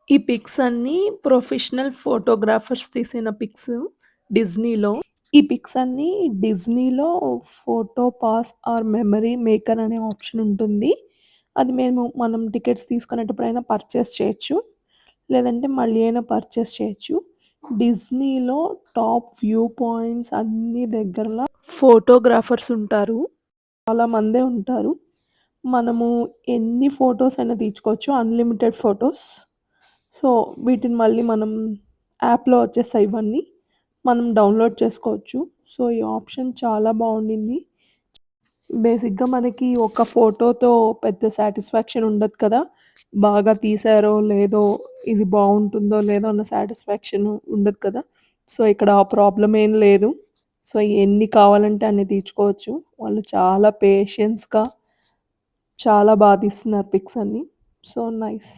ఈ పిక్స్ అన్నీ professional photographers తీసిన పిక్స్ డిస్నీలో. ఈ పిక్స్ అన్నీ డిస్నీలో photo pass or memory maker అనే ఆప్షన్ ఉంటుంది. అది మనం టికెట్స్ తీసుకునేటప్పుడైనా పర్చేస్ చేయొచ్చు. లేదంటే మళ్ళీ అయినా పర్చేస్ చేయొచ్చు. డిస్నీలో టాప్ వ్యూ పాయింట్స్ అన్ని దగ్గరల ఫోటోగ్రాఫర్స్ ఉంటారు. చాలా మందే ఉంటారు. మనము ఎన్ని ఫోటోస్ అయినా తీయించుకోవచ్చు. Unlimited photos. సో, వీటిని మళ్ళీ మనం యాప్‌లో వచ్చేస్తాయి ఇవన్నీ. మనం డౌన్‌లోడ్ చేసుకోవచ్చు. సో, ఈ ఆప్షన్ చాలా బావుండింది. బేసిక్‌గా మనకి ఒక ఫోటోతో పెద్ద సాటిస్ఫాక్షన్ ఉండదు కదా! బాగా తీశారో లేదో, ఇది బావుంటుందో లేదో అన్న సాటిస్ఫాక్షన్ ఉండదు కదా! సో, ఇక్కడ ఆ ప్రాబ్లమ్ ఏం లేదు. సో, ఎన్ని కావాలంటే అన్ని తీర్చుకోవచ్చు. వాళ్ళు చాలా పేషెన్స్‌గా చాలా తీస్తున్నారు పిక్స్ అన్నీ. So, nice.